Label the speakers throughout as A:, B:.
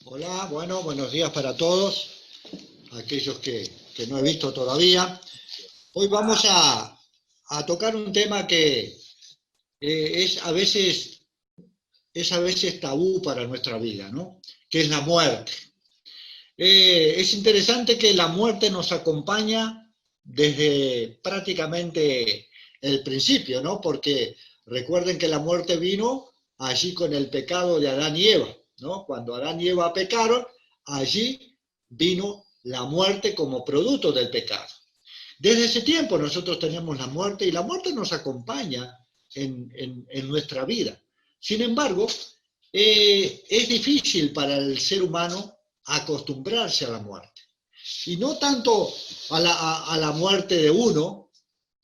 A: Hola, bueno, buenos días para todos, aquellos que no he visto todavía. Hoy vamos a tocar un tema que es a veces tabú para nuestra vida, ¿no? Que es la muerte. Es interesante que la muerte nos acompaña desde prácticamente el principio, ¿no? Porque recuerden que la muerte vino allí con el pecado de Adán y Eva, ¿no? Cuando Adán y Eva pecaron, allí vino la muerte como producto del pecado. Desde ese tiempo nosotros tenemos la muerte y la muerte nos acompaña en nuestra vida. Sin embargo, es difícil para el ser humano acostumbrarse a la muerte. Y no tanto a la muerte de uno,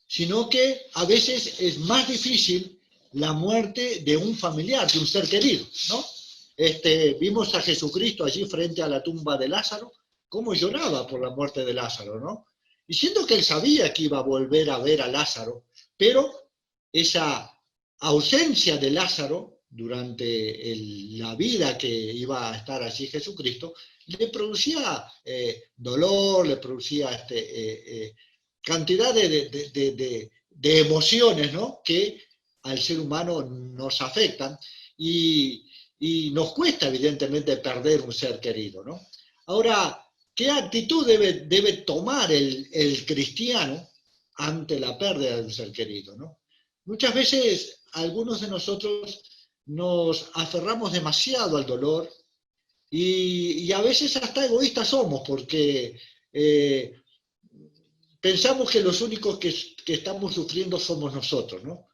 A: sino que a veces es más difícil la muerte de un familiar, de un ser querido, ¿no? Vimos a Jesucristo allí frente a la tumba de Lázaro, cómo lloraba por la muerte de Lázaro, ¿no? Y siendo que él sabía que iba a volver a ver a Lázaro, pero esa ausencia de Lázaro durante la vida que iba a estar allí Jesucristo, le producía dolor, le producía cantidad de emociones, ¿no? Que al ser humano nos afectan y nos cuesta evidentemente perder un ser querido, ¿no? Ahora, ¿qué actitud debe tomar el cristiano ante la pérdida de un ser querido, ¿no? Muchas veces algunos de nosotros nos aferramos demasiado al dolor y a veces hasta egoístas somos porque pensamos que los únicos que estamos sufriendo somos nosotros, ¿no?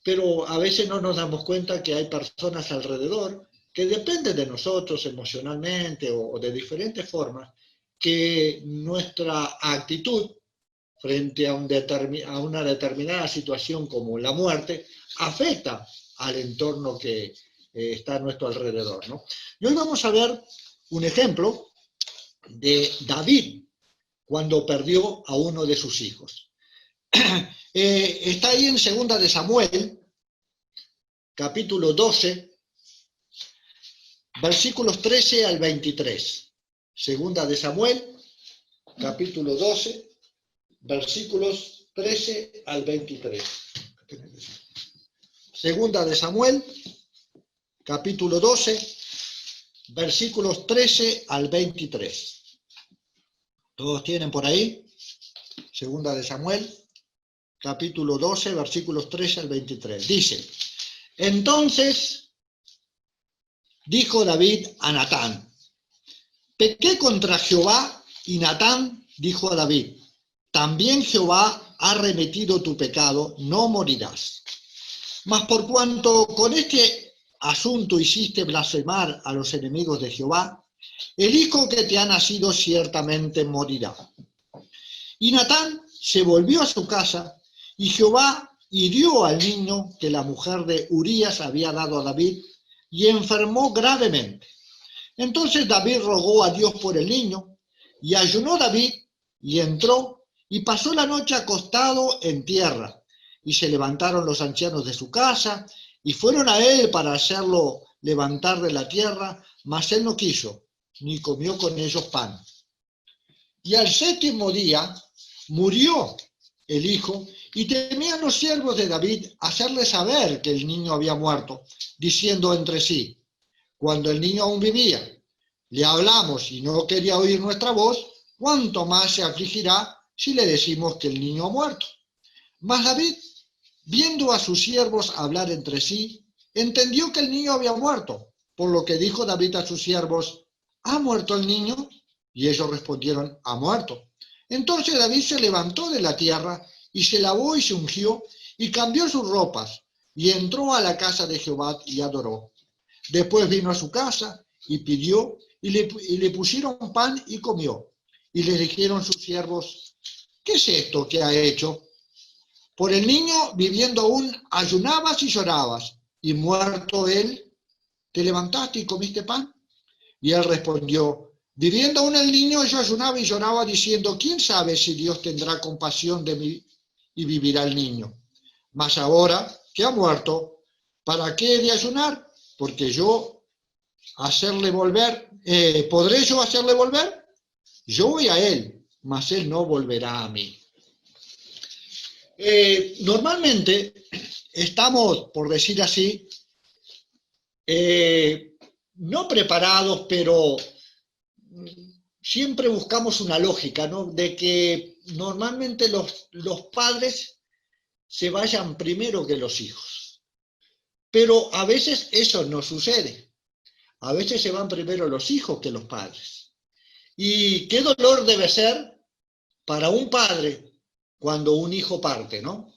A: Pero a veces no nos damos cuenta que hay personas alrededor que dependen de nosotros emocionalmente o de diferentes formas, que nuestra actitud frente a una determinada situación como la muerte afecta al entorno que está a nuestro alrededor, ¿no? Y hoy vamos a ver un ejemplo de David cuando perdió a uno de sus hijos. Está ahí en 2 de Samuel, capítulo 12, versículos 13 al 23. 2 de Samuel, capítulo 12, versículos 13 al 23. 2 de Samuel, capítulo 12, versículos 13 al 23. ¿Todos tienen por ahí? 2 de Samuel, capítulo 12, versículos 13 al 23. Dice: Entonces dijo David a Natán: Pequé contra Jehová, y Natán dijo a David: También Jehová ha remitido tu pecado, no morirás. Mas por cuanto con este asunto hiciste blasfemar a los enemigos de Jehová, el hijo que te ha nacido ciertamente morirá. Y Natán se volvió a su casa, y Jehová hirió al niño que la mujer de Urías había dado a David, y enfermó gravemente. Entonces David rogó a Dios por el niño, y ayunó David, y entró, y pasó la noche acostado en tierra. Y se levantaron los ancianos de su casa, y fueron a él para hacerlo levantar de la tierra, mas él no quiso, ni comió con ellos pan. Y al 7º día murió el hijo, y temían los siervos de David hacerle saber que el niño había muerto, diciendo entre sí: cuando el niño aún vivía, le hablamos y no quería oír nuestra voz, ¿cuánto más se afligirá si le decimos que el niño ha muerto? Mas David, viendo a sus siervos hablar entre sí, entendió que el niño había muerto, por lo que dijo David a sus siervos: ¿ha muerto el niño? Y ellos respondieron: ha muerto. Entonces David se levantó de la tierra, y se lavó y se ungió, y cambió sus ropas, y entró a la casa de Jehová y adoró. Después vino a su casa, y pidió, y le pusieron pan, y comió. Y le dijeron sus siervos: ¿qué es esto que ha hecho? Por el niño, viviendo aún, ayunabas y llorabas, y muerto él, ¿te levantaste y comiste pan? Y él respondió: viviendo aún el niño, yo ayunaba y lloraba, diciendo: ¿quién sabe si Dios tendrá compasión de mí y vivirá el niño? Mas ahora que ha muerto, ¿para qué he de ayunar? Porque yo hacerle volver, ¿podré yo hacerle volver? Yo voy a él, mas él no volverá a mí. Normalmente estamos, por decir así, no preparados, pero siempre buscamos una lógica, ¿no? De que normalmente los padres se vayan primero que los hijos. Pero a veces eso no sucede. A veces se van primero los hijos que los padres. Y qué dolor debe ser para un padre cuando un hijo parte, ¿no?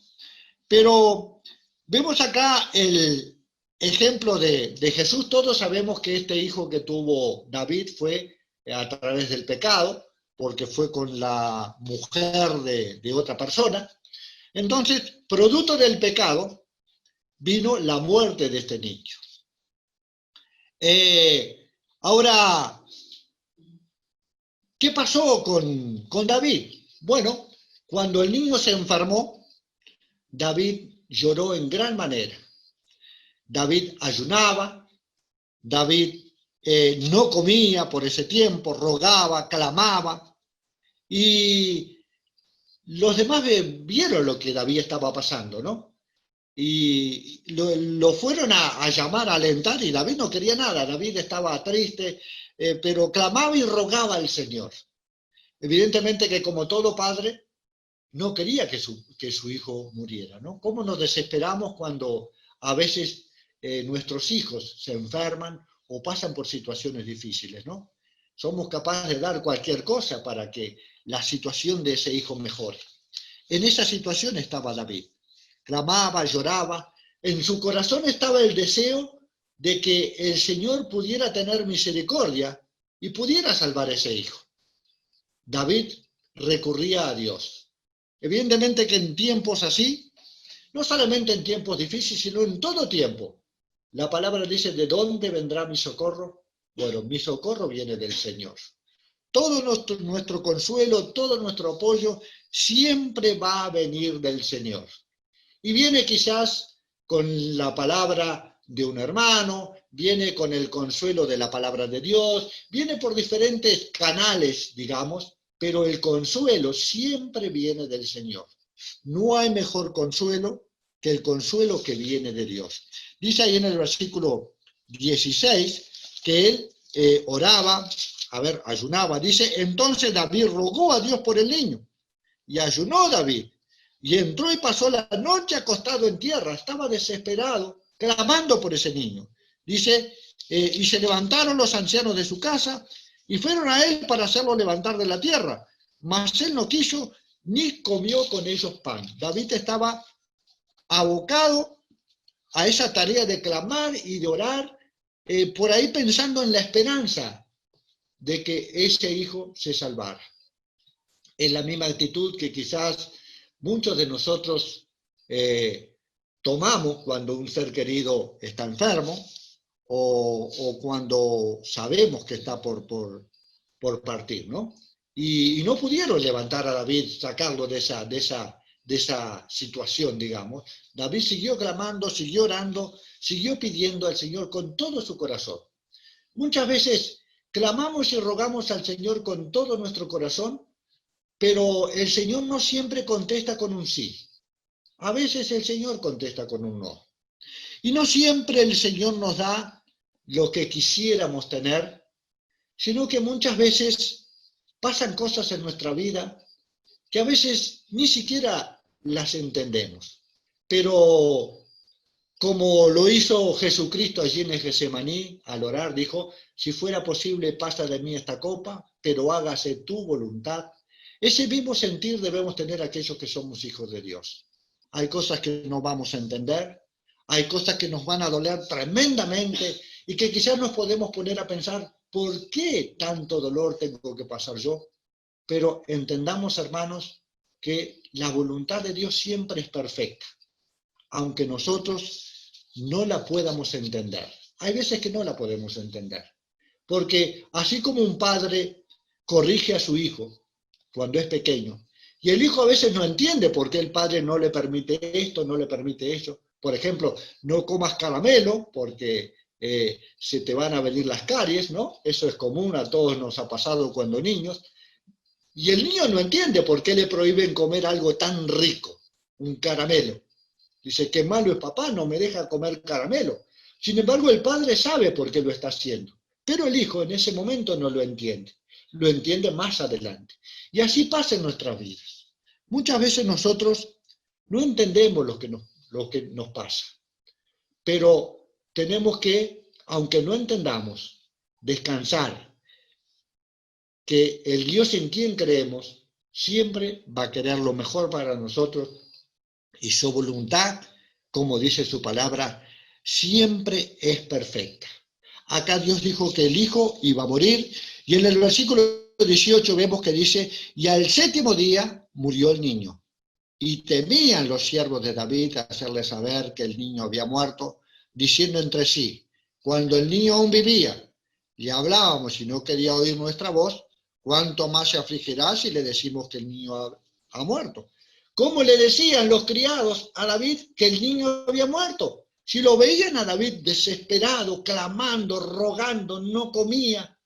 A: Pero vemos acá el ejemplo de Jesús. Todos sabemos que este hijo que tuvo David fue a través del pecado, porque fue con la mujer de otra persona. Entonces, producto del pecado, vino la muerte de este niño. Ahora, ¿qué pasó con David? Bueno, cuando el niño se enfermó, David lloró en gran manera. David ayunaba, David no comía por ese tiempo, rogaba, clamaba, y los demás vieron lo que David estaba pasando, ¿no? Y lo fueron a llamar, a alentar, y David no quería nada. David estaba triste, pero clamaba y rogaba al Señor. Evidentemente que, como todo padre, no quería que su hijo muriera, ¿no? ¿Cómo nos desesperamos cuando a veces nuestros hijos se enferman o pasan por situaciones difíciles, ¿no? Somos capaces de dar cualquier cosa para que la situación de ese hijo mejore. En esa situación estaba David. Clamaba, lloraba. En su corazón estaba el deseo de que el Señor pudiera tener misericordia y pudiera salvar a ese hijo. David recurría a Dios. Evidentemente que en tiempos así, no solamente en tiempos difíciles, sino en todo tiempo, la palabra dice: ¿de dónde vendrá mi socorro? Bueno, mi socorro viene del Señor. Todo nuestro consuelo, todo nuestro apoyo siempre va a venir del Señor. Y viene quizás con la palabra de un hermano, viene con el consuelo de la palabra de Dios, viene por diferentes canales, digamos, pero el consuelo siempre viene del Señor. No hay mejor consuelo que el consuelo que viene de Dios. Dice ahí en el versículo 16 que él oraba, ayunaba. Dice: entonces David rogó a Dios por el niño, y ayunó David, y entró y pasó la noche acostado en tierra. Estaba desesperado, clamando por ese niño. Dice, y se levantaron los ancianos de su casa y fueron a él para hacerlo levantar de la tierra. Mas él no quiso, ni comió con ellos pan. David estaba abocado a esa tarea de clamar y de orar, por ahí pensando en la esperanza de que ese hijo se salvara. Es la misma actitud que quizás muchos de nosotros tomamos cuando un ser querido está enfermo, o cuando sabemos que está por partir, ¿no? Y no pudieron levantar a David, sacarlo de esa situación, digamos. David siguió clamando, siguió orando, siguió pidiendo al Señor con todo su corazón. Muchas veces clamamos y rogamos al Señor con todo nuestro corazón, pero el Señor no siempre contesta con un sí. A veces el Señor contesta con un no. Y no siempre el Señor nos da lo que quisiéramos tener, sino que muchas veces pasan cosas en nuestra vida que a veces ni siquiera las entendemos. Pero como lo hizo Jesucristo allí en el Getsemaní, al orar, dijo: si fuera posible, pasa de mí esta copa, pero hágase tu voluntad. Ese mismo sentir debemos tener aquellos que somos hijos de Dios. Hay cosas que no vamos a entender, hay cosas que nos van a doler tremendamente y que quizás nos podemos poner a pensar: ¿por qué tanto dolor tengo que pasar yo? Pero entendamos, hermanos, que la voluntad de Dios siempre es perfecta, aunque nosotros no la podamos entender. Hay veces que no la podemos entender, porque así como un padre corrige a su hijo cuando es pequeño, y el hijo a veces no entiende por qué el padre no le permite esto, no le permite eso. Por ejemplo, no comas caramelo porque se te van a venir las caries, ¿no? Eso es común, a todos nos ha pasado cuando niños. Y el niño no entiende por qué le prohíben comer algo tan rico, un caramelo. Dice, qué malo es papá, no me deja comer caramelo. Sin embargo, el padre sabe por qué lo está haciendo, pero el hijo en ese momento no lo entiende. Lo entiende más adelante. Y así pasa en nuestras vidas. Muchas veces nosotros no entendemos lo que nos pasa, pero tenemos que, aunque no entendamos, descansar, que el Dios en quien creemos siempre va a querer lo mejor para nosotros y su voluntad, como dice su palabra, siempre es perfecta. Acá Dios dijo que el Hijo iba a morir y en el versículo 18 vemos que dice, y al séptimo día murió el niño. Y temían los siervos de David hacerle saber que el niño había muerto, diciendo entre sí, cuando el niño aún vivía, le hablábamos y no quería oír nuestra voz, ¿cuánto más se afligirá si le decimos que el niño ha muerto? ¿Cómo le decían los criados a David que el niño había muerto? Si lo veían a David desesperado, clamando, rogando, no comía,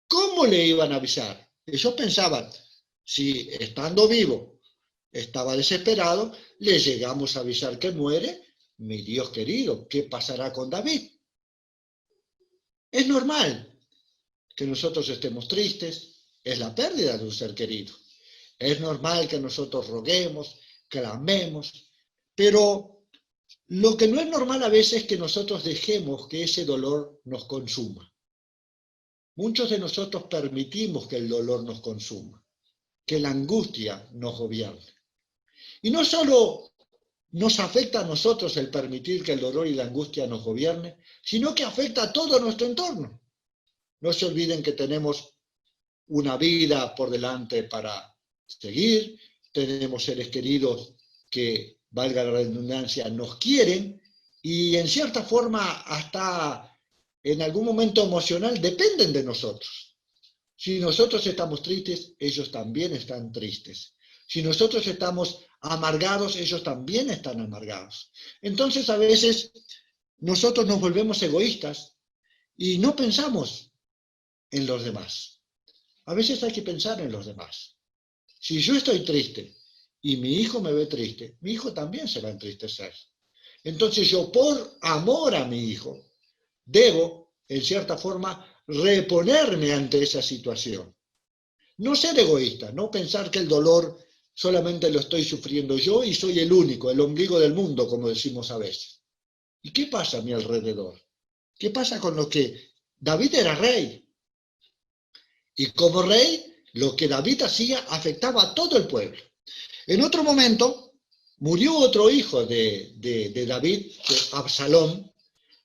A: ¿cómo le iban a avisar? Ellos pensaban, si estando vivo estaba desesperado, le llegamos a avisar que muere, mi Dios querido, ¿qué pasará con David? Es normal que nosotros estemos tristes, es la pérdida de un ser querido. Es normal que nosotros roguemos, clamemos, pero lo que no es normal a veces es que nosotros dejemos que ese dolor nos consuma. Muchos de nosotros permitimos que el dolor nos consuma, que la angustia nos gobierne. Y no solo nos afecta a nosotros el permitir que el dolor y la angustia nos gobierne, sino que afecta a todo nuestro entorno. No se olviden que tenemos una vida por delante para seguir, tenemos seres queridos que, valga la redundancia, nos quieren y en cierta forma hasta en algún momento emocional dependen de nosotros. Si nosotros estamos tristes, ellos también están tristes. Si nosotros estamos amargados, ellos también están amargados. Entonces a veces nosotros nos volvemos egoístas y no pensamos en los demás. A veces hay que pensar en los demás. Si yo estoy triste y mi hijo me ve triste, mi hijo también se va a entristecer. Entonces yo, por amor a mi hijo, debo, en cierta forma, reponerme ante esa situación. No ser egoísta, no pensar que el dolor solamente lo estoy sufriendo yo y soy el único, el ombligo del mundo, como decimos a veces. ¿Y qué pasa a mi alrededor? ¿Qué pasa con lo que David era rey? Y como rey, lo que David hacía afectaba a todo el pueblo. En otro momento, murió otro hijo de David, Absalón.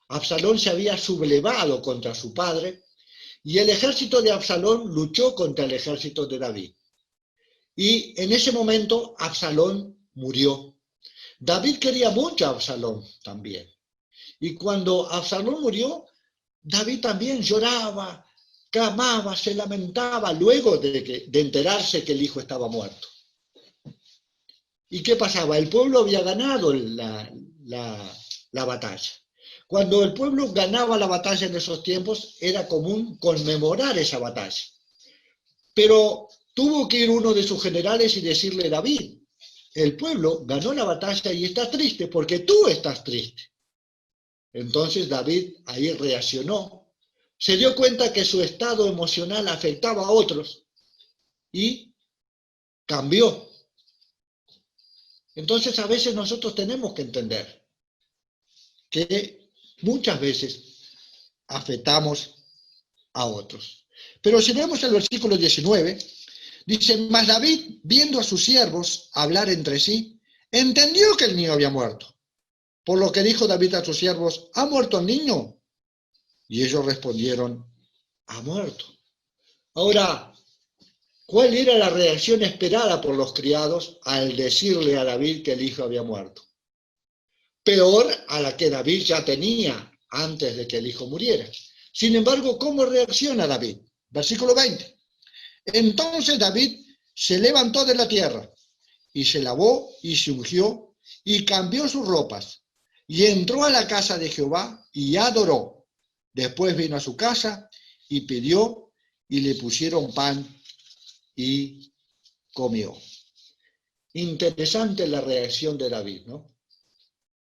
A: Absalón se había sublevado contra su padre y el ejército de Absalón luchó contra el ejército de David. Y en ese momento Absalón murió. David quería mucho a Absalón también. Y cuando Absalón murió, David también lloraba, clamaba, se lamentaba luego de enterarse que el hijo estaba muerto. ¿Y qué pasaba? El pueblo había ganado la batalla. Cuando el pueblo ganaba la batalla en esos tiempos, era común conmemorar esa batalla. Pero tuvo que ir uno de sus generales y decirle, David, el pueblo ganó la batalla y está triste porque tú estás triste. Entonces David ahí reaccionó, se dio cuenta que su estado emocional afectaba a otros y cambió. Entonces a veces nosotros tenemos que entender que muchas veces afectamos a otros. Pero si vemos el versículo 19, dice, mas David, viendo a sus siervos hablar entre sí, entendió que el niño había muerto. Por lo que dijo David a sus siervos, ¿ha muerto el niño? Y ellos respondieron, ha muerto. Ahora, ¿cuál era la reacción esperada por los criados al decirle a David que el hijo había muerto? Peor a la que David ya tenía antes de que el hijo muriera. Sin embargo, ¿cómo reacciona David? Versículo 20. Entonces David se levantó de la tierra y se lavó y se ungió y cambió sus ropas. y entró a la casa de Jehová y adoró. Después vino a su casa y pidió y le pusieron pan y comió. Interesante la reacción de David, ¿no?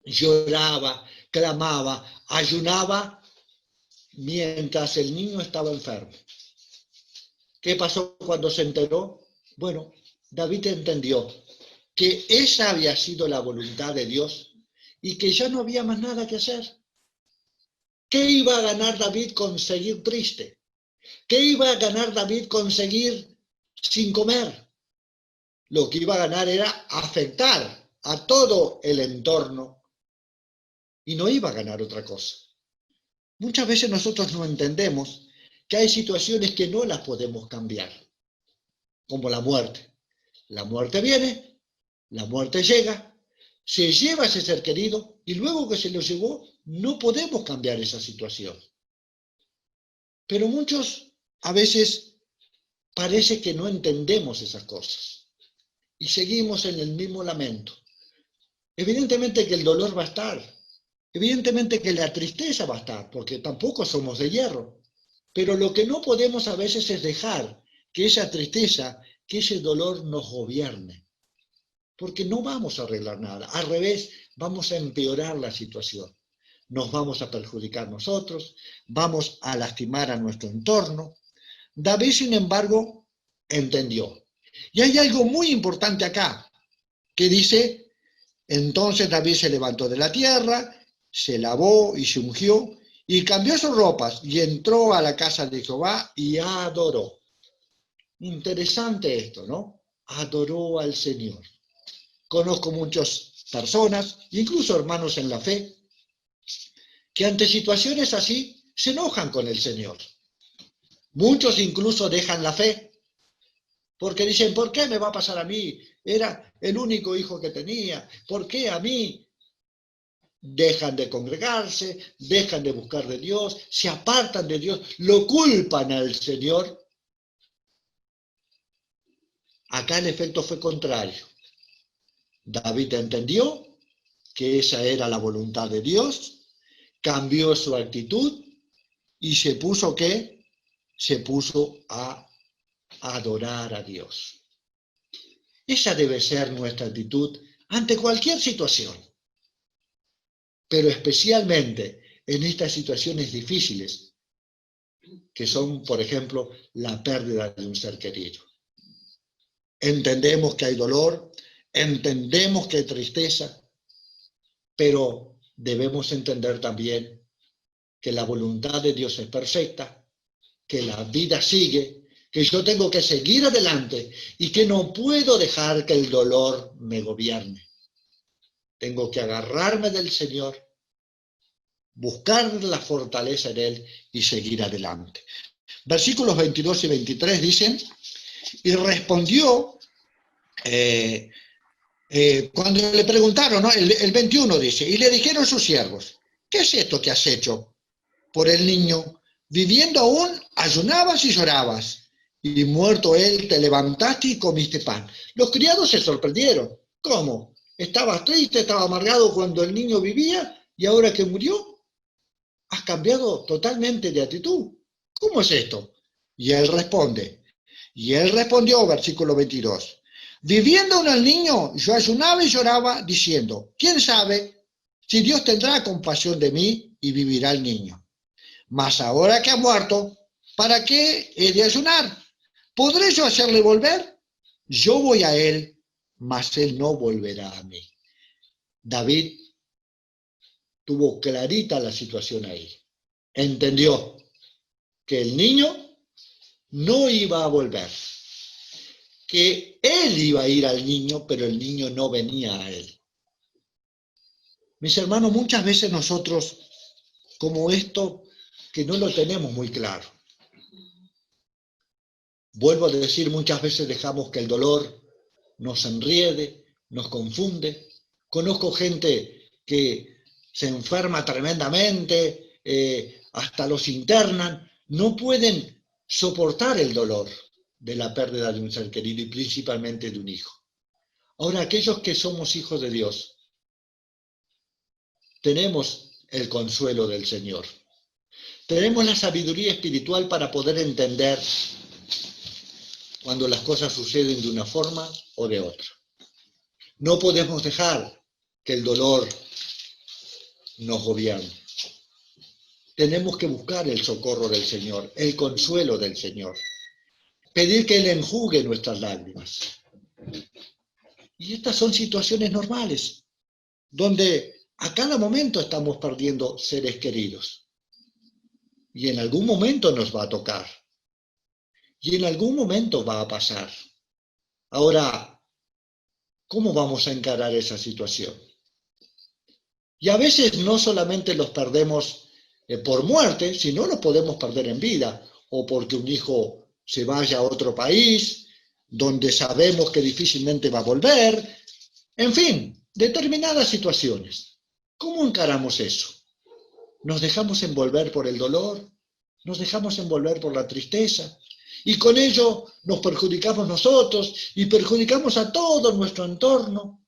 A: Lloraba, clamaba, ayunaba mientras el niño estaba enfermo. ¿Qué pasó cuando se enteró? Bueno, David entendió que esa había sido la voluntad de Dios y que ya no había más nada que hacer. ¿Qué iba a ganar David con seguir triste? ¿Qué iba a ganar David con seguir sin comer? Lo que iba a ganar era afectar a todo el entorno y no iba a ganar otra cosa. Muchas veces nosotros no entendemos que hay situaciones que no las podemos cambiar, como la muerte. La muerte viene, la muerte llega, se lleva a ese ser querido y luego que se lo llevó, no podemos cambiar esa situación. Pero muchos a veces parece que no entendemos esas cosas y seguimos en el mismo lamento. Evidentemente que el dolor va a estar, evidentemente que la tristeza va a estar, porque tampoco somos de hierro. Pero lo que no podemos a veces es dejar que esa tristeza, que ese dolor nos gobierne. Porque no vamos a arreglar nada. Al revés, vamos a empeorar la situación. Nos vamos a perjudicar nosotros, vamos a lastimar a nuestro entorno. David, sin embargo, entendió. Y hay algo muy importante acá, que dice, entonces David se levantó de la tierra, se lavó y se ungió, y cambió sus ropas, y entró a la casa de Jehová y adoró. Interesante esto, ¿no? Adoró al Señor. Conozco muchas personas, incluso hermanos en la fe, que ante situaciones así se enojan con el Señor. Muchos incluso dejan la fe, porque dicen, ¿por qué me va a pasar a mí? Era el único hijo que tenía, ¿por qué a mí? Dejan de congregarse, dejan de buscar de Dios, se apartan de Dios, lo culpan al Señor. Acá el efecto fue contrario. David entendió que esa era la voluntad de Dios, cambió su actitud y se puso ¿qué? Se puso a adorar a Dios. Esa debe ser nuestra actitud ante cualquier situación, pero especialmente en estas situaciones difíciles, que son, por ejemplo, la pérdida de un ser querido. Entendemos que hay dolor, entendemos que hay tristeza, pero debemos entender también que la voluntad de Dios es perfecta, que la vida sigue, que yo tengo que seguir adelante y que no puedo dejar que el dolor me gobierne. Tengo que agarrarme del Señor, buscar la fortaleza en Él y seguir adelante. Versículos 22 y 23 dicen, y respondió, cuando le preguntaron, ¿no? El 21 dice, y le dijeron sus siervos, ¿qué es esto que has hecho por el niño? Viviendo aún, ayunabas y llorabas, y muerto él, te levantaste y comiste pan. Los criados se sorprendieron. ¿Cómo? ¿Estabas triste, estabas amargado cuando el niño vivía y ahora que murió? Has cambiado totalmente de actitud. ¿Cómo es esto? Y él respondió, versículo 22, viviendo aún el niño, yo ayunaba y lloraba, diciendo, ¿quién sabe si Dios tendrá compasión de mí y vivirá el niño? Mas ahora que ha muerto, ¿para qué he de ayunar? ¿Podré yo hacerle volver? Yo voy a él, mas él no volverá a mí. David tuvo clarita la situación ahí. Entendió que el niño no iba a volver, que él iba a ir al niño, pero el niño no venía a él. Mis hermanos, muchas veces nosotros, como esto, que no lo tenemos muy claro. Vuelvo a decir, muchas veces dejamos que el dolor nos enriede, nos confunde. Conozco gente que se enferma tremendamente, hasta los internan, no pueden soportar el dolor de la pérdida de un ser querido y principalmente de un hijo. Ahora, aquellos que somos hijos de Dios, tenemos el consuelo del Señor. Tenemos la sabiduría espiritual para poder entender cuando las cosas suceden de una forma o de otra. No podemos dejar que el dolor nos gobierne. Tenemos que buscar el socorro del Señor, el consuelo del Señor. Pedir que Él enjugue nuestras lágrimas. Y estas son situaciones normales, donde a cada momento estamos perdiendo seres queridos. Y en algún momento nos va a tocar. Y en algún momento va a pasar. Ahora, ¿cómo vamos a encarar esa situación? Y a veces no solamente los perdemos por muerte, sino los podemos perder en vida, o porque un hijo se vaya a otro país, donde sabemos que difícilmente va a volver. En fin, determinadas situaciones. ¿Cómo encaramos eso? ¿Nos dejamos envolver por el dolor? ¿Nos dejamos envolver por la tristeza? Y con ello nos perjudicamos nosotros y perjudicamos a todo nuestro entorno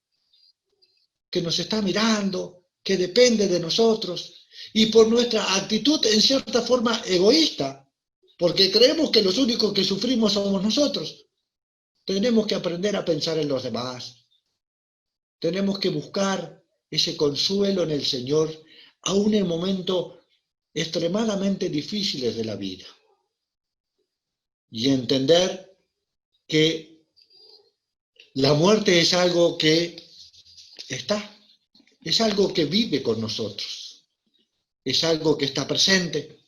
A: que nos está mirando, que depende de nosotros, y por nuestra actitud en cierta forma egoísta, porque creemos que los únicos que sufrimos somos nosotros. Tenemos que aprender a pensar en los demás. Tenemos que buscar ese consuelo en el Señor, aún en momentos extremadamente difíciles de la vida. Y entender que la muerte es algo que está, es algo que vive con nosotros, es algo que está presente,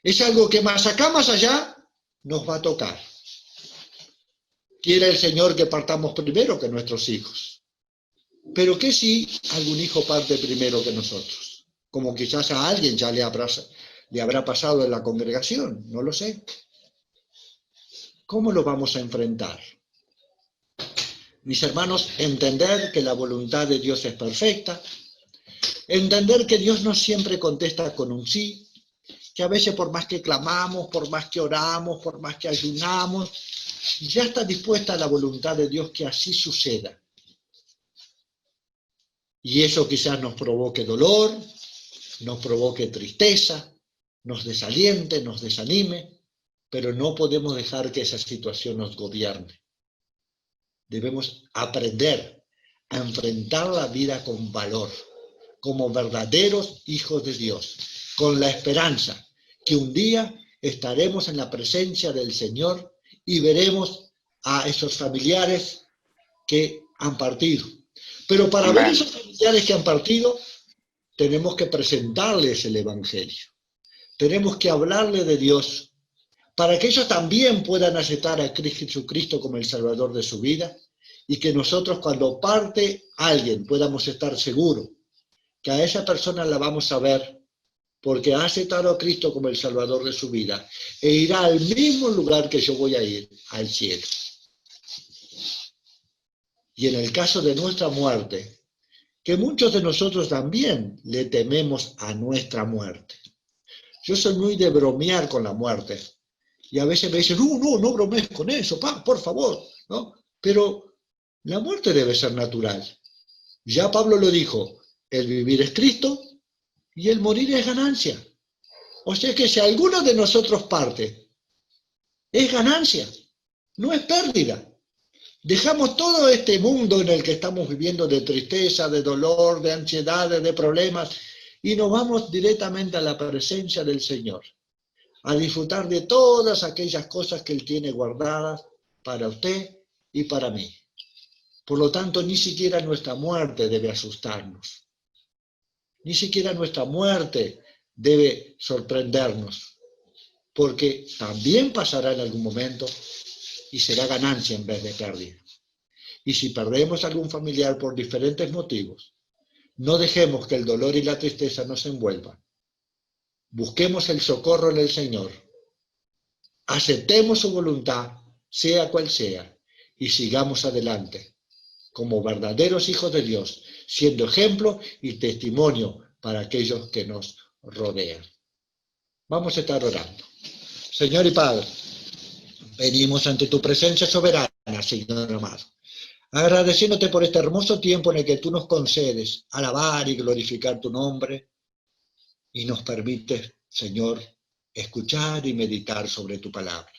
A: es algo que más acá, más allá, nos va a tocar. Quiere el Señor que partamos primero que nuestros hijos. Pero ¿qué si algún hijo parte primero que nosotros? Como quizás a alguien ya le habrá pasado en la congregación, no lo sé. ¿Cómo lo vamos a enfrentar? Mis hermanos, entender que la voluntad de Dios es perfecta, entender que Dios no siempre contesta con un sí, que a veces por más que clamamos, por más que oramos, por más que ayunamos, ya está dispuesta la voluntad de Dios que así suceda. Y eso quizás nos provoque dolor, nos provoque tristeza, nos desaliente, nos desanime, pero no podemos dejar que esa situación nos gobierne. Debemos aprender a enfrentar la vida con valor, como verdaderos hijos de Dios, con la esperanza que un día estaremos en la presencia del Señor y veremos a esos familiares que han partido. Pero para ver esos familiares que han partido, tenemos que presentarles el Evangelio. Tenemos que hablarle de Dios para que ellos también puedan aceptar a Jesucristo como el Salvador de su vida y que nosotros cuando parte alguien podamos estar seguros que a esa persona la vamos a ver porque ha aceptado a Cristo como el Salvador de su vida e irá al mismo lugar que yo voy a ir, al cielo. Y en el caso de nuestra muerte, que muchos de nosotros también le tememos a nuestra muerte. Yo soy muy de bromear con la muerte. Y a veces me dicen, no bromees con eso, por favor, ¿no? Pero la muerte debe ser natural. Ya Pablo lo dijo, el vivir es Cristo y el morir es ganancia. O sea que si alguno de nosotros parte, es ganancia, no es pérdida. Dejamos todo este mundo en el que estamos viviendo de tristeza, de dolor, de ansiedades, de problemas, y nos vamos directamente a la presencia del Señor, a disfrutar de todas aquellas cosas que Él tiene guardadas para usted y para mí. Por lo tanto, ni siquiera nuestra muerte debe asustarnos. Ni siquiera nuestra muerte debe sorprendernos, porque también pasará en algún momento y será ganancia en vez de pérdida. Y si perdemos algún familiar por diferentes motivos, no dejemos que el dolor y la tristeza nos envuelvan. Busquemos el socorro en el Señor. Aceptemos su voluntad, sea cual sea, y sigamos adelante, como verdaderos hijos de Dios, siendo ejemplo y testimonio para aquellos que nos rodean. Vamos a estar orando. Señor y Padre, venimos ante tu presencia soberana, Señor amado. agradeciéndote por este hermoso tiempo en el que tú nos concedes alabar y glorificar tu nombre y nos permites, Señor, escuchar y meditar sobre tu palabra.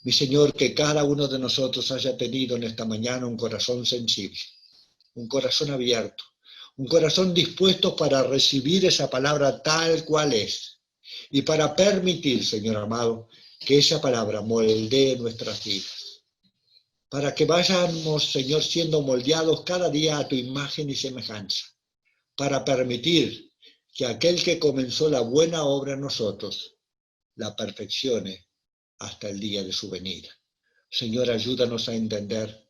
A: Mi Señor, que cada uno de nosotros haya tenido en esta mañana un corazón sensible, un corazón abierto, un corazón dispuesto para recibir esa palabra tal cual es y para permitir, Señor amado, que esa palabra moldee nuestras vidas. Para que vayamos, Señor, siendo moldeados cada día a tu imagen y semejanza. Para permitir que aquel que comenzó la buena obra en nosotros la perfeccione hasta el día de su venida. Señor, ayúdanos a entender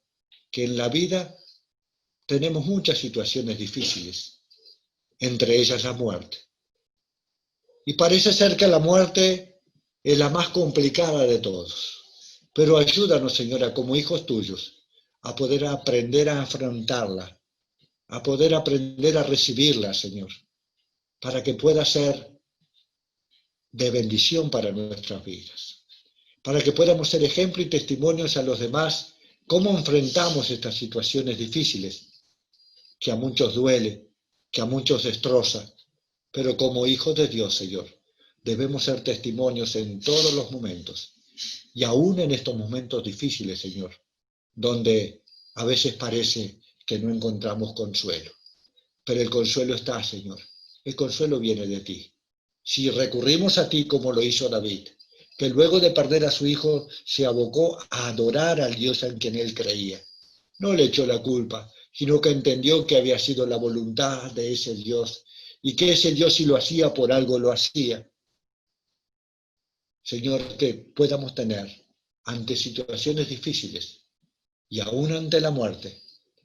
A: que en la vida tenemos muchas situaciones difíciles, entre ellas la muerte. Y parece ser que la muerte es la más complicada de todos. Pero ayúdanos, Señora, como hijos tuyos, a poder aprender a afrontarla, a poder aprender a recibirla, Señor, para que pueda ser de bendición para nuestras vidas, para que podamos ser ejemplo y testimonios a los demás cómo enfrentamos estas situaciones difíciles, que a muchos duele, que a muchos destroza, pero como hijos de Dios, Señor, debemos ser testimonios en todos los momentos, y aún en estos momentos difíciles, Señor, donde a veces parece que no encontramos consuelo. Pero el consuelo está, Señor. El consuelo viene de ti. Si recurrimos a ti como lo hizo David, que luego de perder a su hijo se abocó a adorar al Dios en quien él creía. No le echó la culpa, sino que entendió que había sido la voluntad de ese Dios y que ese Dios, si lo hacía por algo, lo hacía. Señor, que podamos tener ante situaciones difíciles y aún ante la muerte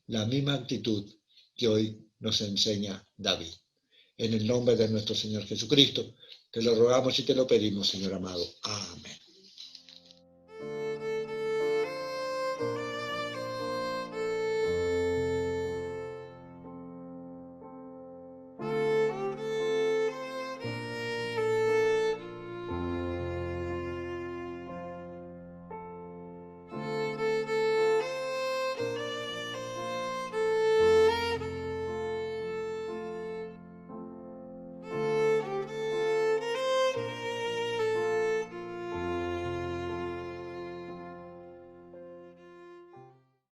A: la misma actitud que hoy nos enseña David. En el nombre de nuestro Señor Jesucristo, te lo rogamos y te lo pedimos, Señor amado. Amén.